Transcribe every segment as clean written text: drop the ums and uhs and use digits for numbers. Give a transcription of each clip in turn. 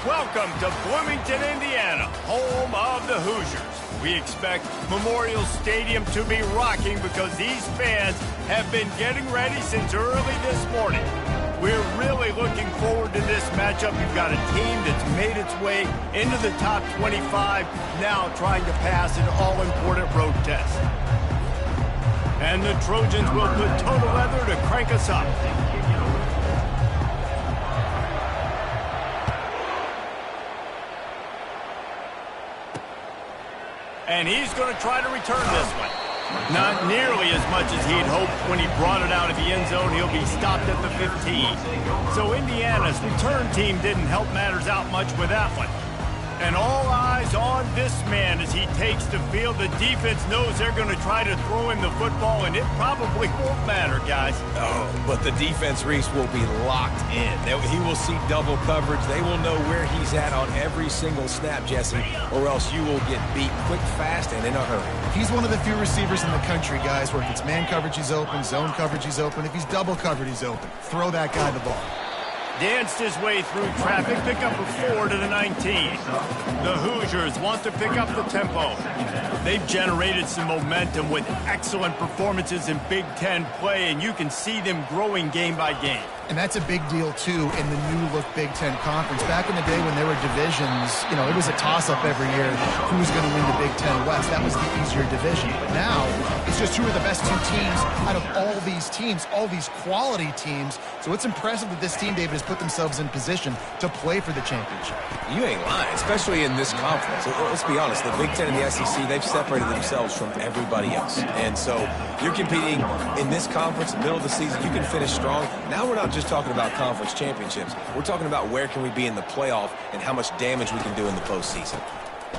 Welcome to Bloomington, Indiana, home of the Hoosiers. We expect Memorial Stadium to be rocking because these fans have been getting ready since early this morning. We're really looking forward to this matchup. You've got a team that's made its way into the top 25, now trying to pass an all-important road test. And the Trojans will put total leather to crank us up. And he's going to try to return this one. Not nearly as much as he'd hoped when he brought it out of the end zone. He'll be stopped at the 15. So Indiana's return team didn't help matters out much with that one. And all eyes on this man as he takes the field. The defense knows they're going to try to throw him the football, and it probably won't matter, guys. Oh, but the defense, Reese, will be locked in. He will see double coverage. They will know where he's at on every single snap, Jesse, or else you will get beat quick, fast, and in a hurry. He's one of the few receivers in the country, guys, where if it's man coverage, he's open, zone coverage, he's open. If he's double covered, he's open. Throw that guy the ball. Danced his way through traffic, pick up a 4 to the 19. The Hoosiers want to pick up the tempo. They've generated some momentum with excellent performances in Big Ten play, and you can see them growing game by game. And that's a big deal, too, in the new-look Big Ten Conference. Back in the day when there were divisions, you know, it was a toss-up every year. Who's going to win the Big Ten West? That was the easier division. But now, it's just who are the best two teams out of all these teams, all these quality teams. So it's impressive that this team, David, has put themselves in position to play for the championship. You ain't lying, especially in this conference. Let's be honest, the Big Ten and the SEC, they've separated themselves from everybody else. And so you're competing in this conference, middle of the season, you can finish strong. Now we're not just talking about conference championships. We're talking about where can we be in the playoff and how much damage we can do in the postseason.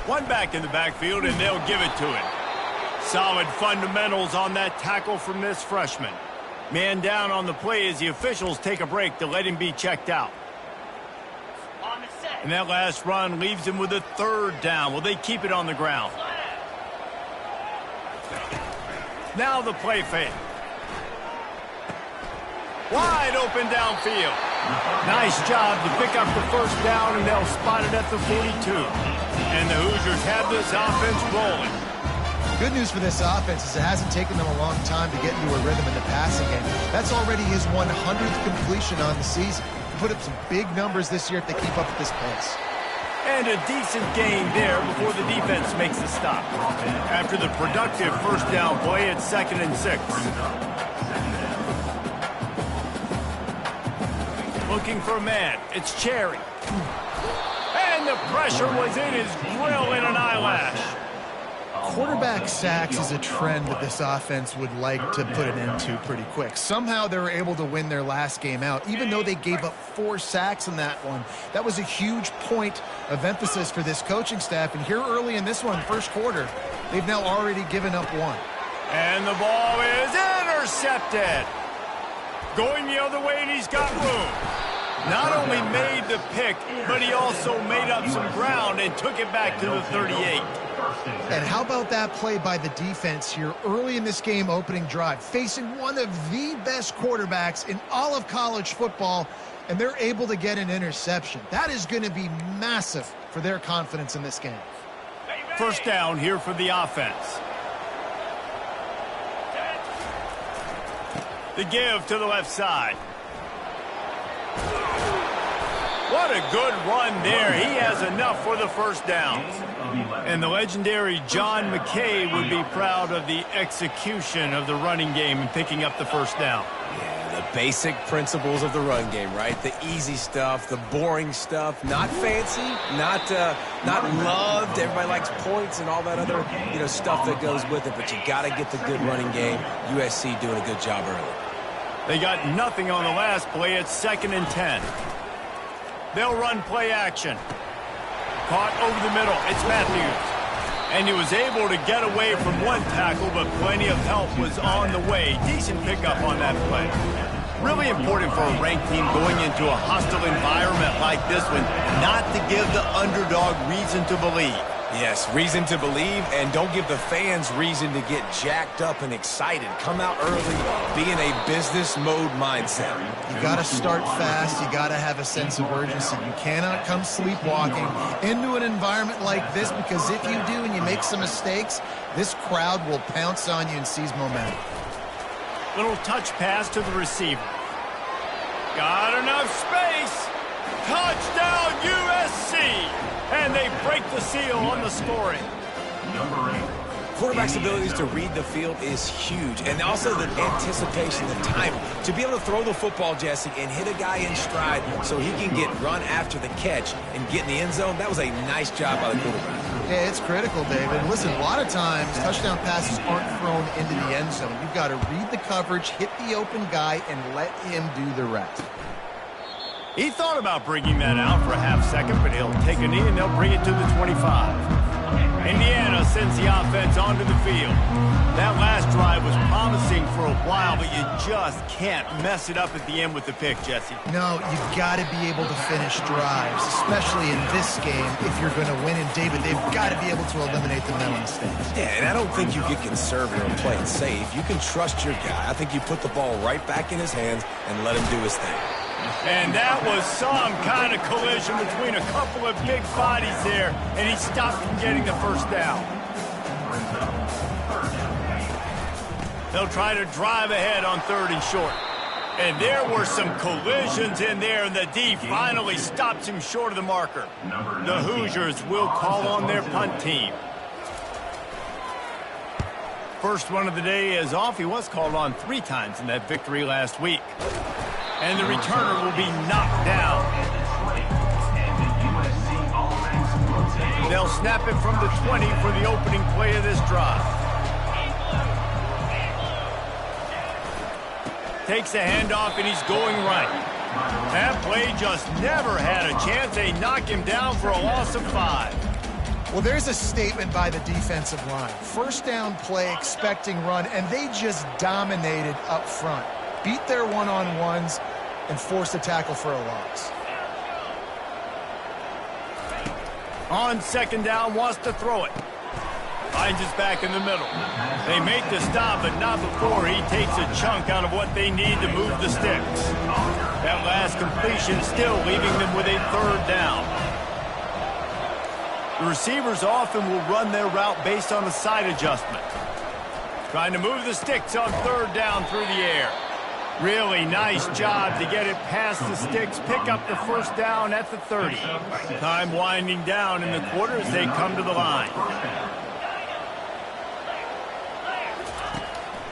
One back in the backfield, and they'll give it to him. Solid fundamentals on that tackle from this freshman. Man down on the play as the officials take a break to let him be checked out. And that last run leaves him with a 3rd down. Will they keep it on the ground? Now the play fake. Wide open downfield. Nice job to pick up the 1st down, and they'll spot it at the 42. And the Hoosiers have this offense rolling. Good news for this offense is it hasn't taken them a long time to get into a rhythm in the passing game. That's already his 100th completion on the season. Put up some big numbers this year if they keep up at this pace. And a decent gain there before the defense makes the stop. After the productive 1st down play, it's 2nd and 6. Looking for a man. It's Cherry. And the pressure was in his grill in an eyelash. Quarterback sacks is a trend that this offense would like to put an end to pretty quick. Somehow they were able to win their last game out, even though they gave up 4 sacks in that one. That was a huge point of emphasis for this coaching staff. And here early in this one, 1st quarter, they've now already given up 1. And the ball is intercepted. Going the other way, and he's got room. Not only made the pick, but he also made up some ground and took it back to the 38. And how about that play by the defense here early in this game opening drive, facing one of the best quarterbacks in all of college football, and they're able to get an interception. That is going to be massive for their confidence in this game. 1st down here for the offense. The give to the left side. What a good run there. He has enough for the 1st down. And the legendary John McKay would be proud of the execution of the running game and picking up the 1st down. Yeah, the basic principles of the run game, right? The easy stuff, the boring stuff, not fancy, not loved. Everybody likes points and all that other, stuff that goes with it, but you got to get the good running game. USC doing a good job early. They got nothing on the last play. It's 2nd and 10. They'll run play action. Caught over the middle. It's Matthews. And he was able to get away from one tackle, but plenty of help was on the way. Decent pickup on that play. Really important for a ranked team going into a hostile environment like this one, not to give the underdog reason to believe. Yes, reason to believe, and don't give the fans reason to get jacked up and excited. Come out early, be in a business mode mindset. You got to start fast. You got to have a sense of urgency. You cannot come sleepwalking into an environment like this, because if you do and you make some mistakes, this crowd will pounce on you and seize momentum. Little touch pass to the receiver. Got enough space. Touchdown USC. And they break the seal on the scoring. Quarterback's abilities to read the field is huge, and also the anticipation, the time to be able to throw the football, Jesse, and hit a guy in stride so he can get run after the catch and get in the end zone. That was a nice job by the quarterback. Yeah, it's critical, David. Listen, a lot of times touchdown passes aren't thrown into the end zone. You've got to read the coverage, hit the open guy, and let him do the rest. He thought about bringing that out for a half second, but he'll take a knee and they'll bring it to the 25. Indiana sends the offense onto the field. That last drive was promising for a while, but you just can't mess it up at the end with the pick, Jesse. No, you've got to be able to finish drives, especially in this game if you're going to win. And, David, they've got to be able to eliminate the mental mistakes. Yeah, and I don't think you get conservative and play it safe. You can trust your guy. I think you put the ball right back in his hands and let him do his thing. And that was some kind of collision between a couple of big bodies there, and he stopped from getting the first down. They'll try to drive ahead on 3rd and short. And there were some collisions in there, and the D finally stops him short of the marker. The Hoosiers will call on their punt team. First one of the day is off. He was called on 3 times in that victory last week. And the returner will be knocked down. They'll snap it from the 20 for the opening play of this drive. Takes a handoff, and he's going right. That play just never had a chance. They knock him down for a loss of 5. Well, there's a statement by the defensive line. First down play, expecting run, and they just dominated up front. Beat their one-on-ones and forced a tackle for a loss. On 2nd down, wants to throw it. Finds his back in the middle. They make the stop, but not before he takes a chunk out of what they need to move the sticks. That last completion still leaving them with a 3rd down. The receivers often will run their route based on a side adjustment. Trying to move the sticks on 3rd down through the air. Really nice job to get it past the sticks, pick up the first down at the 30. Time winding down in the quarter as they come to the line.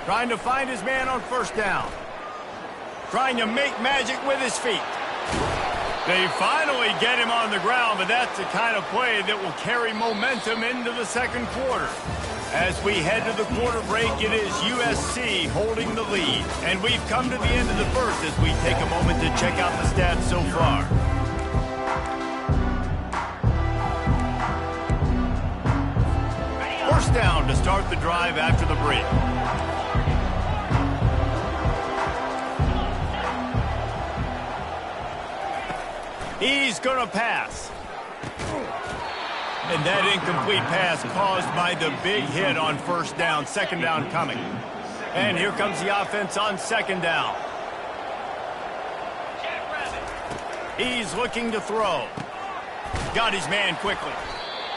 Trying to find his man on 1st down. Trying to make magic with his feet. They finally get him on the ground, but that's the kind of play that will carry momentum into the 2nd quarter. As we head to the quarter break, it is USC holding the lead. And we've come to the end of the 1st as we take a moment to check out the stats so far. First down to start the drive after the break. He's going to pass. And that incomplete pass caused by the big hit on 1st down. 2nd down coming. And here comes the offense on 2nd down. He's looking to throw. Got his man quickly.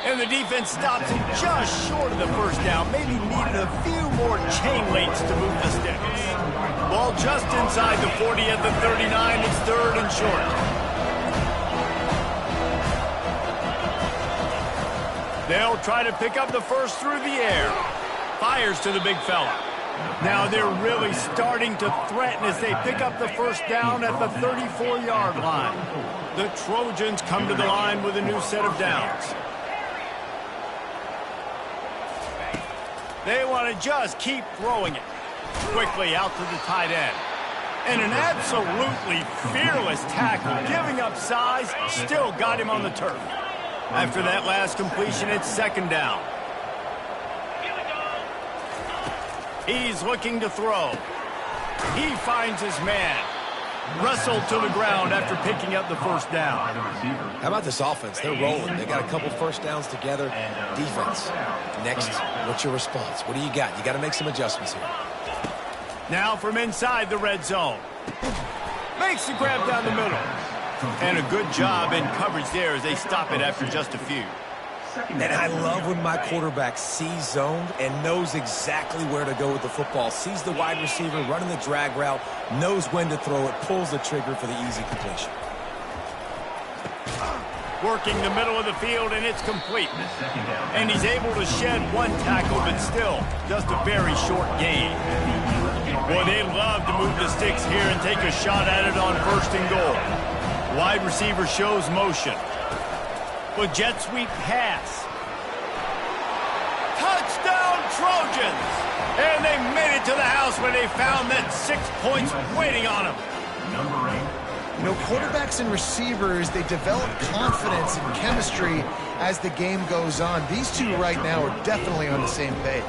And the defense stops him just short of the 1st down. Maybe needed a few more chain links to move the sticks. Ball just inside the 40 at the 39. It's 3rd and short. They'll try to pick up the 1st through the air. Fires to the big fella. Now they're really starting to threaten as they pick up the 1st down at the 34-yard line. The Trojans come to the line with a new set of downs. They want to just keep throwing it. Quickly out to the tight end. And an absolutely fearless tackle, giving up size, still got him on the turf. After that last completion, it's 2nd down. He's looking to throw. He finds his man. wrestled to the ground after picking up the first down. How about this offense? They're rolling. They got a couple first downs together. Defense. Next, what's your response? What do you got? You got to make some adjustments here. Now from inside the red zone. Makes the grab down the middle. And a good job in coverage there as they stop it after just a few. And I love when my quarterback sees zoned and knows exactly where to go with the football. Sees the wide receiver running the drag route, knows when to throw it, pulls the trigger for the easy completion. Working the middle of the field, and it's complete. And he's able to shed one tackle, but still just a very short gain. Boy, they love to move the sticks here and take a shot at it on 1st and goal. Wide receiver shows motion. With jet sweep pass. Touchdown Trojans! And they made it to the house when they found that 6 points waiting on them. You know, quarterbacks and receivers, they develop confidence and chemistry as the game goes on. These two right now are definitely on the same page.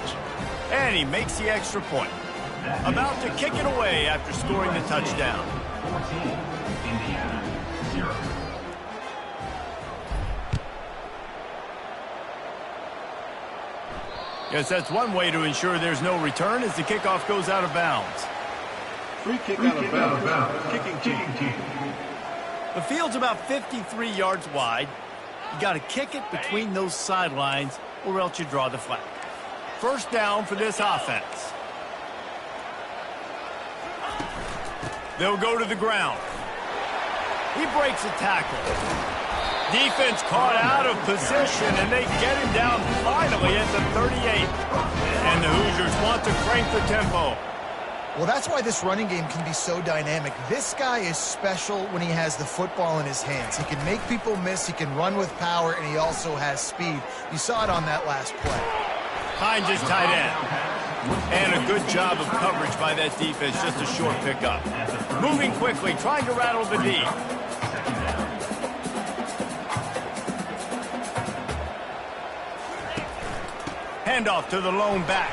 And he makes the extra point. About to kick it away after scoring the touchdown. 14, Indiana, 0. Guess that's one way to ensure there's no return as the kickoff goes out of bounds. Free kick out of bounds. Kicking team. The field's about 53 yards wide. You got to kick it between those sidelines or else you draw the flag. First down for this offense. They'll go to the ground. He breaks a tackle. Defense caught out of position, and they get him down finally at the 38. And the Hoosiers want to crank the tempo. Well, that's why this running game can be so dynamic. This guy is special when he has the football in his hands. He can make people miss, he can run with power, and he also has speed. You saw it on that last play. Hines is tight end. And a good job of coverage by that defense, just a short pickup. Moving quickly, trying to rattle the D. Handoff to the lone back.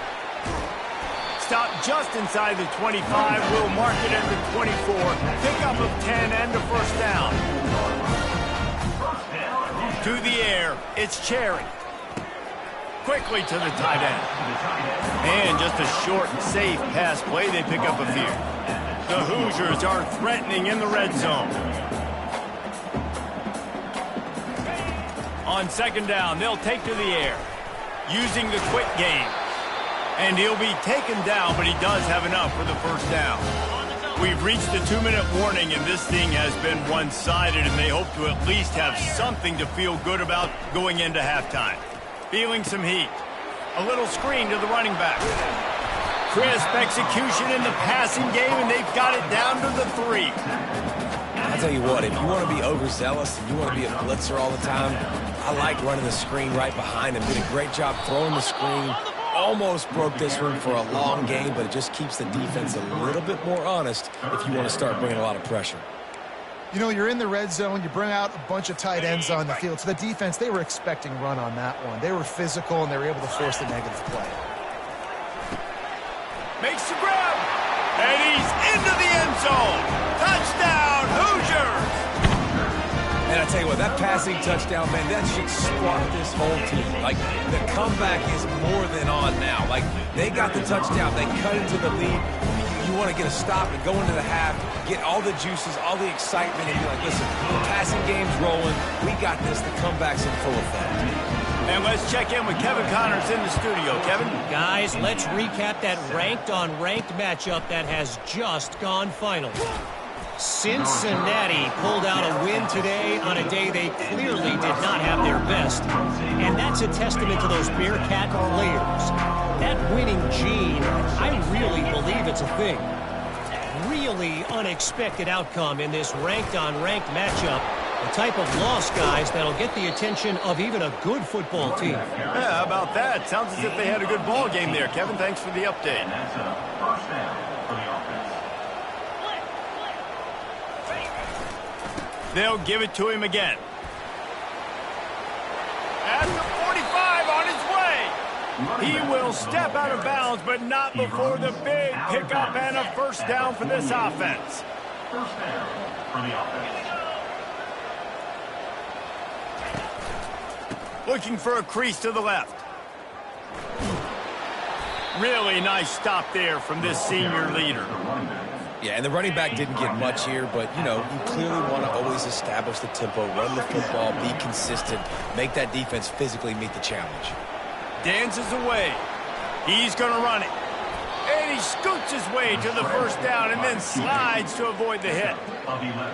Stop just inside the 25. We'll mark it at the 24. Pickup of 10 and a first down. To the air, it's Cherry. Quickly to the tight end. And just a short, safe pass play. They pick up a few. The Hoosiers are threatening in the red zone. On 2nd down, they'll take to the air. Using the quick game. And he'll be taken down, but he does have enough for the first down. We've reached the 2-minute warning, and this thing has been one-sided, and they hope to at least have something to feel good about going into halftime. Feeling some heat. A little screen to the running back. Crisp execution in the passing game, and they've got it down to the 3. I'll tell you what, if you want to be overzealous and you want to be a blitzer all the time, I like running the screen right behind him. Did a great job throwing the screen. Almost broke this one for a long game, but it just keeps the defense a little bit more honest if you want to start bringing a lot of pressure. You know, you're in the red zone, you bring out a bunch of tight ends on the field. So the defense, they were expecting run on that one. They were physical, and they were able to force the negative play. Makes the grab, and he's into the end zone. Touchdown, Hoosiers! And I tell you what, that passing touchdown, man, that should spark this whole team. Like, the comeback is more than on now. Like, they got the touchdown. They cut into the lead. You want to get a stop and go into the half, get all the juices, all the excitement, and be like, listen, the passing game's rolling. We got this. The comeback's in full effect. And let's check in with Kevin Connors in the studio. Kevin? Guys, let's recap that ranked-on-ranked matchup that has just gone final. Cincinnati pulled out a win today on a day they clearly did not have their best. And that's a testament to those Bearcat players. That winning gene, I really believe it's a thing. Really unexpected outcome in this ranked-on-ranked matchup. The type of loss, guys, that'll get the attention of even a good football team. Yeah, how about that? Sounds as if they had a good ball game there. Kevin, thanks for the update. That's a first down for the offense. They'll give it to him again. At the 45 on his way. He will step out of bounds, but not before the big pickup and a first down for this offense. First down for the offense. Looking for a crease to the left. Really nice stop there from this senior leader. Yeah, and the running back didn't get much here, but, you know, you clearly want to always establish the tempo, run the football, be consistent, make that defense physically meet the challenge. Dances away. He's going to run it. And he scoots his way to the first down and then slides to avoid the hit.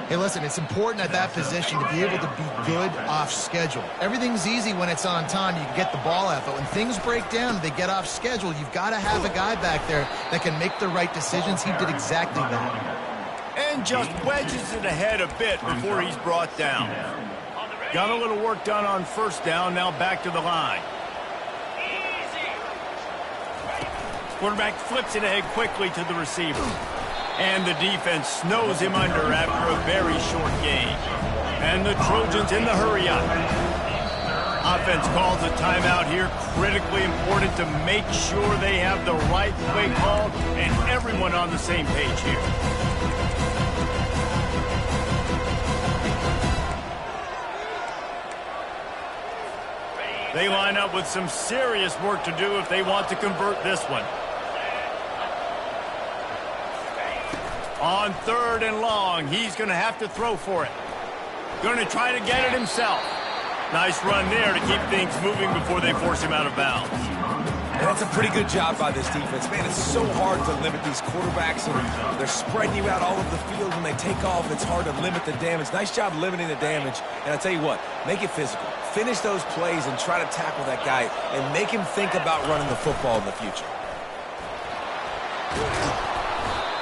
Hey, listen, it's important at that position to be able to be good off schedule. Everything's easy when it's on time. You can get the ball out. But when things break down, they get off schedule. You've got to have a guy back there that can make the right decisions. He did exactly that. And just wedges it ahead a bit before he's brought down. Got a little work done on first down. Now back to the line. Quarterback flips it ahead quickly to the receiver. And the defense snows him under after a very short game. And the Trojans in the hurry-up. Offense calls a timeout here. Critically important to make sure they have the right play called and everyone on the same page here. They line up with some serious work to do if they want to convert this one. On 3rd and long, he's going to have to throw for it. Going to try to get it himself. Nice run there to keep things moving before they force him out of bounds. And that's a pretty good job by this defense. Man, it's so hard to limit these quarterbacks, and they're spreading you out all over the field. When they take off, it's hard to limit the damage. Nice job limiting the damage. And I tell you what, make it physical. Finish those plays and try to tackle that guy and make him think about running the football in the future.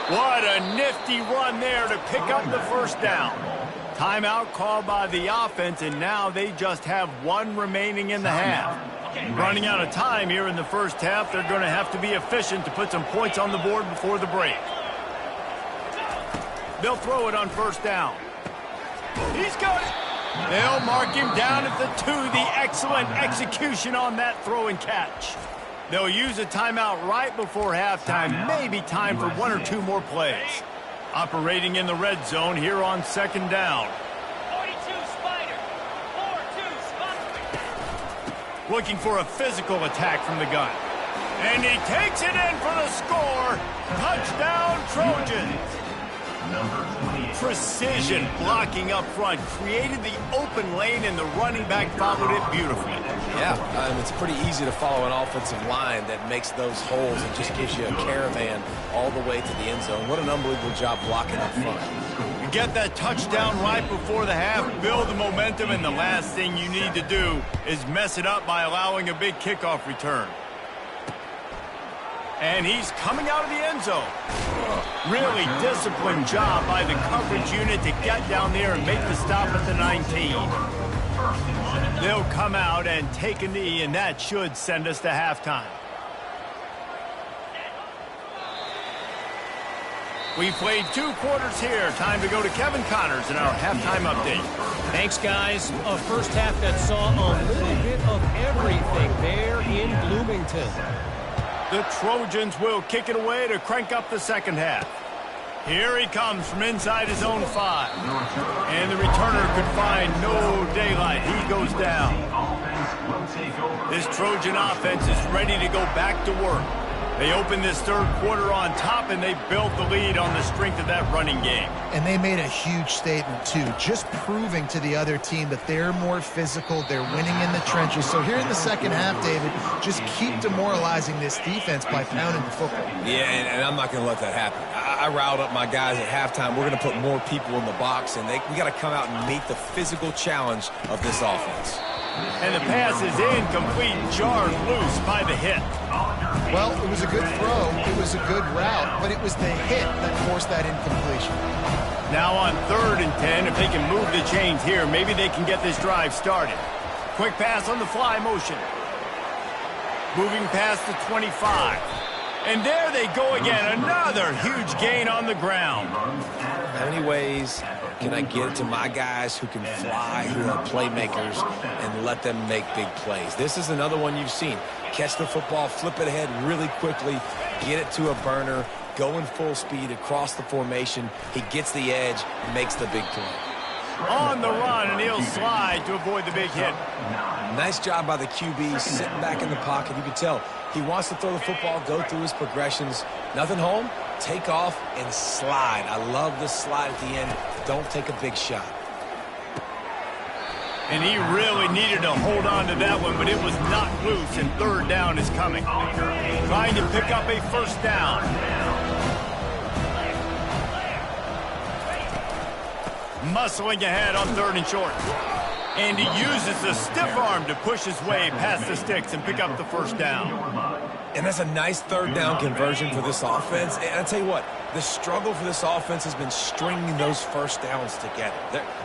What a nifty run there to pick up the first down. Timeout called by the offense, and now they just have one remaining in the half. Running out of time here in the first half, they're going to have to be efficient to put some points on the board before the break. They'll throw it on first down. He's got it. They'll mark him down at the 2. The excellent execution on that throw and catch. They'll use a timeout right before halftime. Maybe time for 1 or 2 more plays. Operating in the red zone here on 2nd down. 42 Spider. 4-2 Spider. Looking for a physical attack from the gun. And he takes it in for the score. Touchdown, Trojans. Precision blocking up front created the open lane, and the running back followed it beautifully. Yeah, it's pretty easy to follow an offensive line that makes those holes and just gives you a caravan all the way to the end zone. What an unbelievable job blocking up front. You get that touchdown right before the half, build the momentum, and the last thing you need to do is mess it up by allowing a big kickoff return. And he's coming out of the end zone. Really disciplined job by the coverage unit to get down there and make the stop at the 19. They'll come out and take a knee, and that should send us to halftime. We played 2 quarters here. Time to go to Kevin Connors in our halftime update. Thanks, guys. A first half that saw a little bit of everything there in Bloomington. The Trojans will kick it away to crank up the second half. Here he comes from inside his own 5. And the returner could find no daylight. He goes down. This Trojan offense is ready to go back to work. They opened this 3rd quarter on top, and they built the lead on the strength of that running game. And they made a huge statement, too, just proving to the other team that they're more physical, they're winning in the trenches. So here in the second half, David, just keep demoralizing this defense by pounding the football. Yeah, and I'm not going to let that happen. I riled up my guys at halftime. We're going to put more people in the box, and we got to come out and meet the physical challenge of this offense. And the pass is incomplete, jarred loose by the hit. Well, it was a good throw, it was a good route, but it was the hit that forced that incompletion. Now on 3rd and 10, if they can move the chains here, maybe they can get this drive started. Quick pass on the fly motion. Moving past the 25. And there they go again, another huge gain on the ground. How many ways can I get to my guys who can fly, who are playmakers, and let them make big plays? This is another one you've seen. Catch the football, flip it ahead really quickly, get it to a burner, going full speed across the formation. He gets the edge and makes the big play. On the run, and he'll slide to avoid the big hit. Nice job by the QB, sitting back in the pocket. You can tell he wants to throw the football, go through his progressions. Nothing home, take off, and slide. I love the slide at the end. Don't take a big shot. And he really needed to hold on to that one, but it was knocked loose, and third down is coming. Trying to pick up a first down. Muscling ahead on 3rd and short. And he uses the stiff arm to push his way past the sticks and pick up the first down. And that's a nice 3rd down conversion for this offense. And I tell you what, the struggle for this offense has been stringing those first downs together.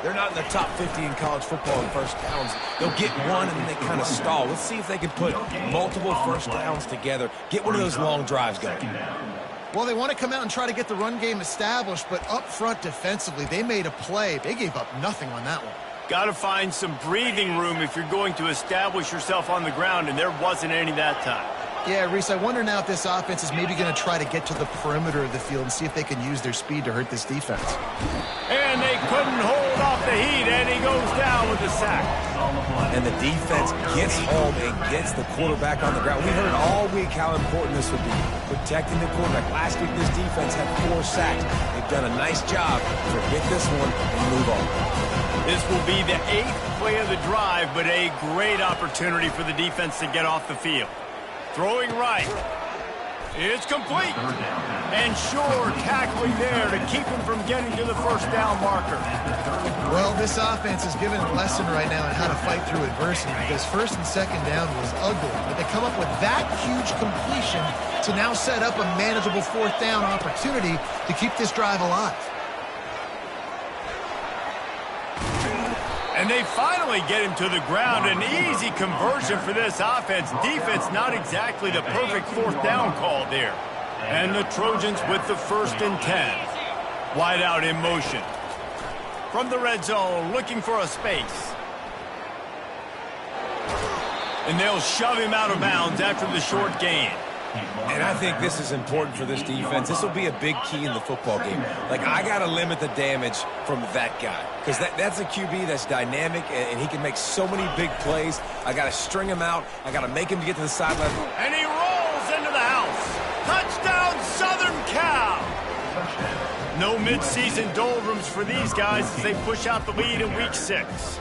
They're not in the top 50 in college football in first downs. They'll get one and then they kind of stall. Let's see if they can put multiple first downs together, get one of those long drives going. Well, they want to come out and try to get the run game established, but up front defensively, they made a play. They gave up nothing on that one. Got to find some breathing room if you're going to establish yourself on the ground, and there wasn't any that time. Yeah, Reese, I wonder now if this offense is maybe going to try to get to the perimeter of the field and see if they can use their speed to hurt this defense. And they couldn't hold off the heat, and he goes down with a sack. And the defense gets home and gets the quarterback on the ground. We heard all week how important this would be, protecting the quarterback. Last week, this defense had 4 sacks. They've done a nice job. Forget this one and move on. This will be the 8th play of the drive, but a great opportunity for the defense to get off the field. Throwing right. It's complete. And sure, tackling there to keep him from getting to the first down marker. Well, this offense is giving a lesson right now on how to fight through adversity because 1st and 2nd down was ugly, but they come up with that huge completion to now set up a manageable 4th down opportunity to keep this drive alive. And they finally get him to the ground. An easy conversion for this offense. Defense not exactly the perfect 4th down call there. And the Trojans with the 1st and 10. Wide out in motion. From the red zone, looking for a space. And they'll shove him out of bounds after the short gain. And I think this is important for this defense. This will be a big key in the football game. Like, I got to limit the damage from that guy because that's a QB that's dynamic, and he can make so many big plays. I got to string him out. I got to make him get to the sideline. And he rolls into the house. Touchdown, Southern Cal. No midseason doldrums for these guys as they push out the lead in Week 6.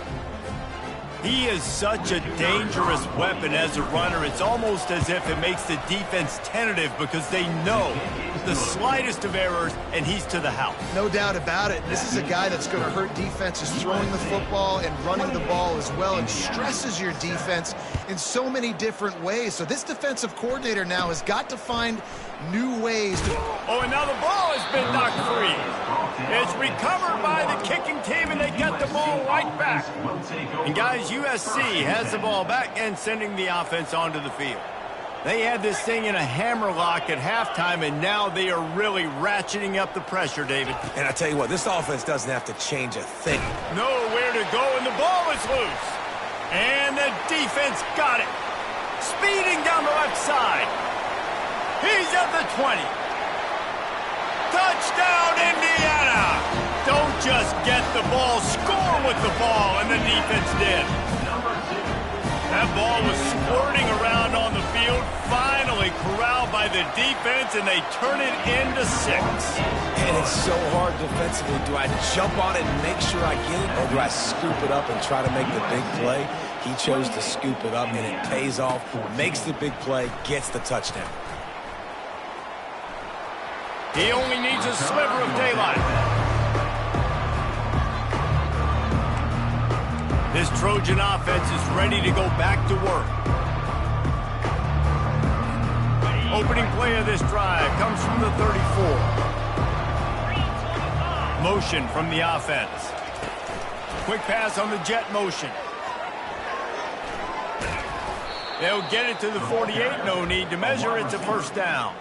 He is such a dangerous weapon as a runner. It's almost as if it makes the defense tentative because they know the slightest of errors, and he's to the house. No doubt about it. This is a guy that's going to hurt defenses throwing the football and running the ball as well, and stresses your defense in so many different ways. So this defensive coordinator now has got to find new ways to... Oh, and now the ball has been knocked free. It's recovered by the kicking team, and they get the ball right back. And guys, USC has the ball back and sending the offense onto the field. They had this thing in a hammerlock at halftime, and now they are really ratcheting up the pressure, David. And I tell you what, this offense doesn't have to change a thing. Nowhere to go, and the ball is loose. And the defense got it. Speeding down the left side. He's at the 20. Touchdown, Indiana! Don't just get the ball, score with the ball, and the defense did. That ball was squirting around on the field, finally corralled by the defense, and they turn it into 6. And it's so hard defensively. Do I jump on it and make sure I get it, or do I scoop it up and try to make the big play? He chose to scoop it up, and it pays off, makes the big play, gets the touchdown. He only needs a sliver of daylight. This Trojan offense is ready to go back to work. Opening play of this drive comes from the 34. Motion from the offense. Quick pass on the jet motion. They'll get it to the 48. No need to measure. It's a first down.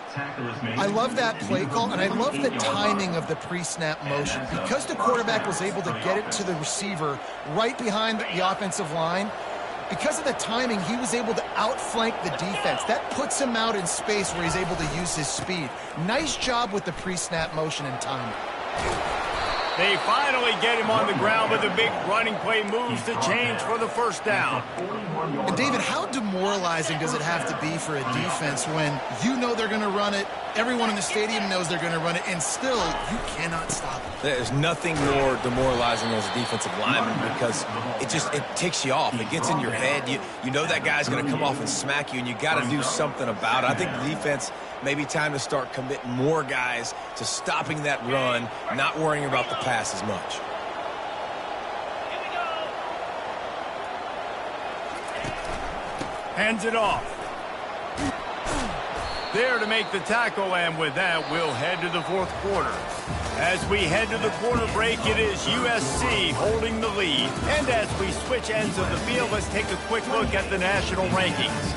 I love that play call, and I love the timing of the pre-snap motion. Because the quarterback was able to get it to the receiver right behind the offensive line, because of the timing, he was able to outflank the defense. That puts him out in space where he's able to use his speed. Nice job with the pre-snap motion and timing. They finally get him on the ground with a big running play, moves the change for the first down. And David, how demoralizing does it have to be for a defense when you know they're going to run it, everyone in the stadium knows they're going to run it, and still you cannot stop it? There's nothing more demoralizing as a defensive lineman because it ticks you off. It gets in your head. You know that guy's going to come off and smack you, and you got to do something about it. I think the defense maybe time to start committing more guys to stopping that run, not worrying about the pass as much. Hands it off. There to make the tackle, and with that, we'll head to the fourth quarter. As we head to the quarter break, it is USC holding the lead. And as we switch ends of the field, let's take a quick look at the national rankings.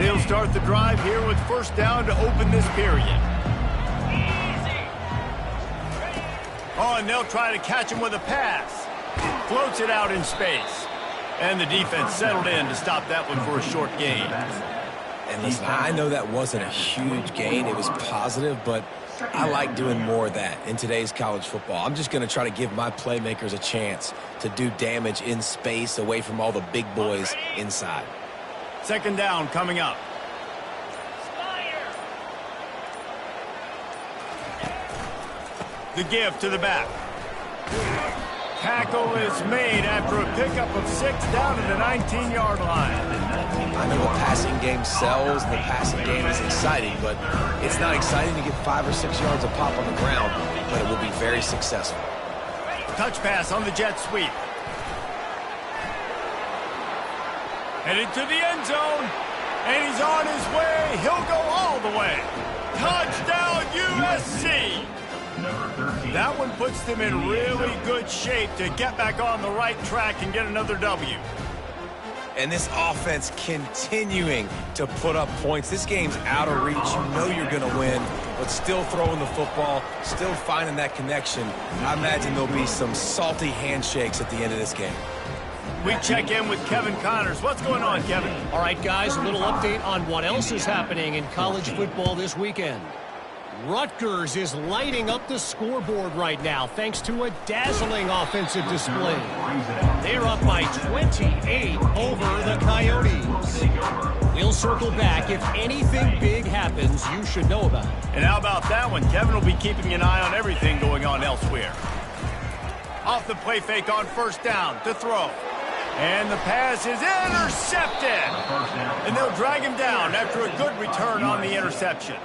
They'll start the drive here with first down to open this period. Oh, and they'll try to catch him with a pass. Floats it out in space. And the defense settled in to stop that one for a short gain. And listen, I know that wasn't a huge gain. It was positive, but I like doing more of that in today's college football. I'm just going to try to give my playmakers a chance to do damage in space away from all the big boys inside. Second down coming up. The give to the back. Tackle is made after a pickup of 6 down at the 19-yard line. I know the passing game sells, the passing game is exciting, but it's not exciting to get 5 or 6 yards of pop on the ground, but it will be very successful. Touch pass on the jet sweep. Headed to the end zone, and he's on his way. He'll go all the way. Touchdown, USC! That one puts them in really good shape to get back on the right track and get another W. And this offense continuing to put up points. This game's out of reach. You know you're going to win, but still throwing the football, still finding that connection. I imagine there'll be some salty handshakes at the end of this game. We check in with Kevin Connors. What's going on, Kevin? All right, guys, a little update on what else is happening in college football this weekend. Rutgers is lighting up the scoreboard right now thanks to a dazzling offensive display. They're up by 28 over the Coyotes. We'll circle back. If anything big happens, you should know about it. And how about that one? Kevin will be keeping an eye on everything going on elsewhere. Off the play fake on first down to throw. And the pass is intercepted. And they'll drag him down after a good return on the interception.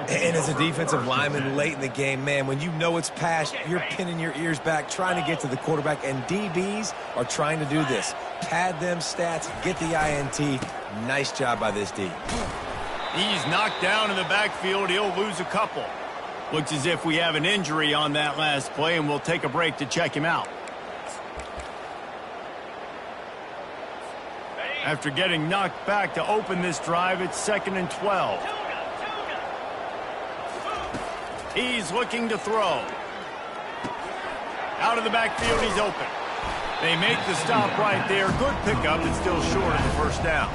And as a defensive lineman late in the game, man, when you know it's passed, you're pinning your ears back, trying to get to the quarterback, and DBs are trying to do this. Pad them stats, get the INT. Nice job by this D. He's knocked down in the backfield. He'll lose a couple. Looks as if we have an injury on that last play, and we'll take a break to check him out. After getting knocked back to open this drive, it's 2nd and 12. He's looking to throw. Out of the backfield, he's open. They make the stop right there. Good pickup, but still short of the first down.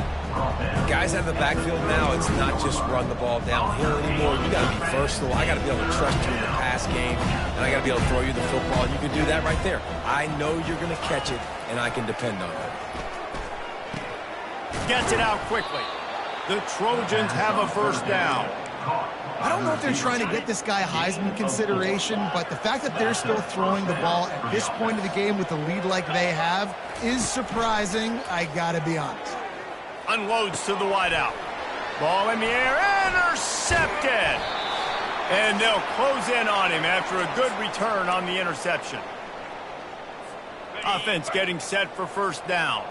Guys out of the backfield now, it's not just run the ball downhill anymore. You got to be versatile. I got to be able to trust you in the pass game, and I got to be able to throw you the football. You can do that right there. I know you're going to catch it, and I can depend on it. Gets it out quickly. The Trojans have a first down. I don't know if they're trying to get this guy Heisman consideration, but the fact that they're still throwing the ball at this point of the game with a lead like they have is surprising, I gotta be honest. Unloads to the wideout. Ball in the air, intercepted! And they'll close in on him after a good return on the interception. Offense getting set for first down.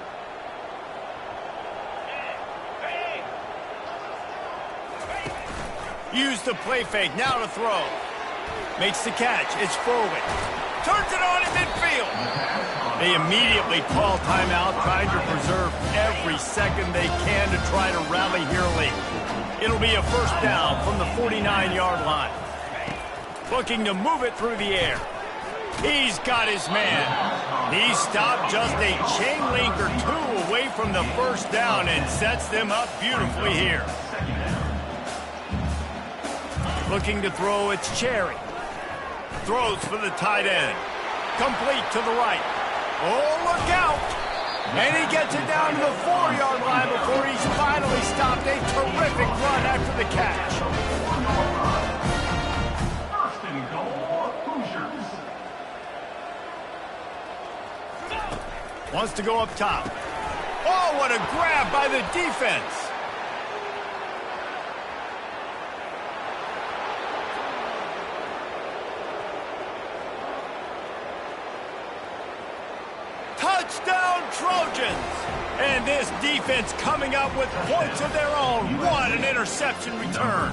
Use the play fake, now to throw. Makes the catch, it's forward. Turns it on in midfield. They immediately call timeout, trying to preserve every second they can to try to rally here late. It'll be a first down from the 49-yard line. Looking to move it through the air. He's got his man. He stopped just a chain link or two away from the first down and sets them up beautifully here. Looking to throw, it's Cherry. Throws for the tight end. Complete to the right. Oh, look out! And he gets it down to the 4-yard line before he's finally stopped. A terrific run after the catch. First and goal, Hoosiers. Wants to go up top. Oh, what a grab by the defense. Touchdown, Trojans! And this defense coming up with points of their own. What an interception return.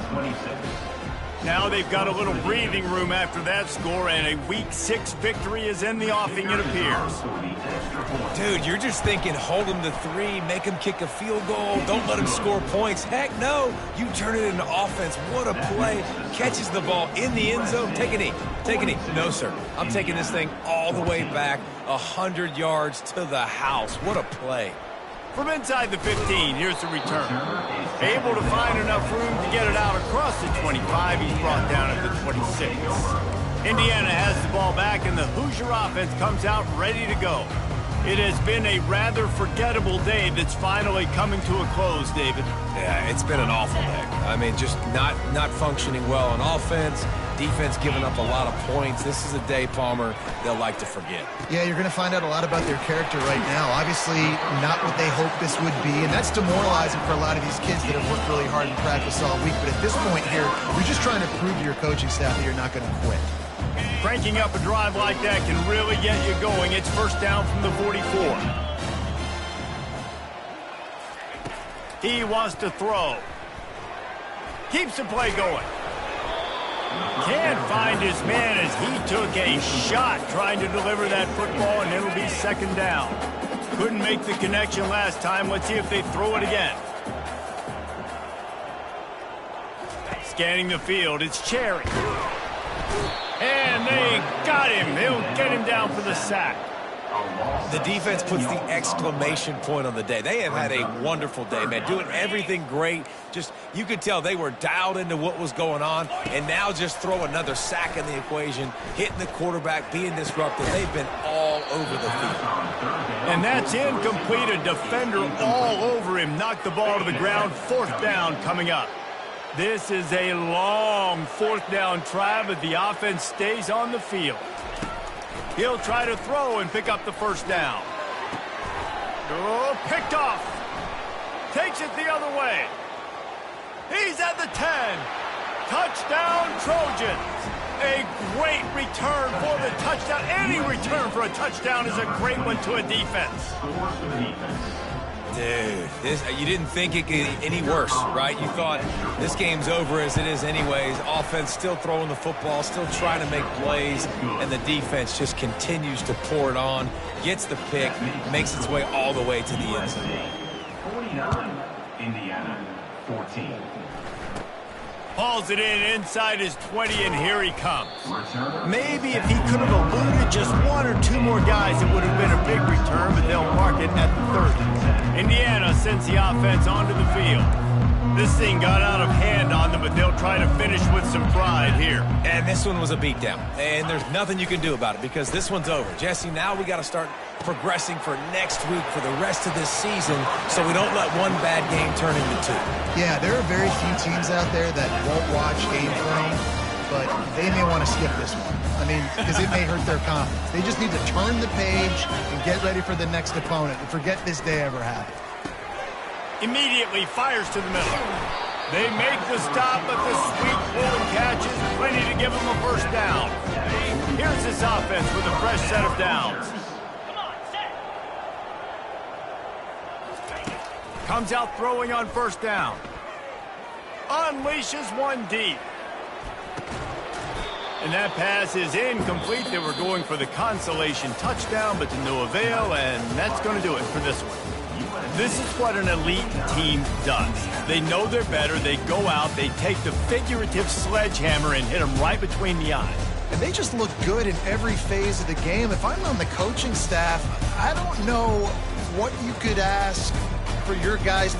Now they've got a little breathing room after that score, and a Week 6 victory is in the offing, it appears. Dude, you're just thinking, hold them to 3, make them kick a field goal, don't let them score points. Heck no, you turn it into offense. What a play. Catches the ball in the end zone. Take a knee. Take a knee. No, sir. I'm taking this thing all the way back 100 yards to the house. What a play. From inside the 15, here's the return. Able to find enough room to get it out across the 25. He's brought down at the 26. Indiana has the ball back, and the Hoosier offense comes out ready to go. It has been a rather forgettable day that's finally coming to a close, David. Yeah, it's been an awful day. I mean, just not functioning well on offense. Defense giving up a lot of points. This is a day, Palmer, they'll like to forget. Yeah, you're going to find out a lot about their character right now. Obviously, not what they hoped this would be, and that's demoralizing for a lot of these kids that have worked really hard in practice all week. But at this point here, you're just trying to prove to your coaching staff that you're not going to quit. Cranking up a drive like that can really get you going. It's first down from the 44. He wants to throw. Keeps the play going. Can't find his man as he took a shot trying to deliver that football, and it'll be second down. Couldn't make the connection last time. Let's see if they throw it again. Scanning the field, it's Cherry. And they got him. They'll get him down for the sack. The defense puts the exclamation point on the day. They have had a wonderful day, man. Doing everything great. Just, you could tell they were dialed into what was going on. And now just throw another sack in the equation. Hitting the quarterback, being disruptive. They've been all over the field. And that's incomplete. A defender all over him. Knocked the ball to the ground. Fourth down coming up. This is a long fourth down try, but the offense stays on the field. He'll try to throw and pick up the first down. Oh, picked off. Takes it the other way. He's at the 10. Touchdown, Trojans. A great return for the touchdown. Any return for a touchdown is a great one to a defense. Dude, you didn't think it could get any worse, right? You thought this game's over as it is anyways. Offense still throwing the football, still trying to make plays, and the defense just continues to pour it on, gets the pick, makes its way all the way to the end zone. 49, Indiana, 14. Hauls it in inside his 20, and here he comes. Maybe if he could have eluded just one or two more guys, it would have been a big return, but they'll mark it at the 30. Indiana sends the offense onto the field. This thing got out of hand on them, but they'll try to finish with some pride here. And this one was a beatdown, and there's nothing you can do about it because this one's over. Jesse, now we got to start progressing for next week for the rest of this season so we don't let one bad game turn into two. Yeah, there are very few teams out there that won't watch game film, but they may want to skip this one. I mean, because it may hurt their confidence. They just need to turn the page and get ready for the next opponent and forget this day ever happened. Immediately fires to the middle. They make the stop, but the sweet pull and catch is plenty to give them a first down. Here's this offense with a fresh set of downs. Comes out throwing on first down. Unleashes one deep. And that pass is incomplete. They were going for the consolation touchdown, but to no avail, and that's going to do it for this one. This is what an elite team does. They know they're better. They go out, they take the figurative sledgehammer and hit them right between the eyes. And they just look good in every phase of the game. If I'm on the coaching staff, I don't know what you could ask for your guys to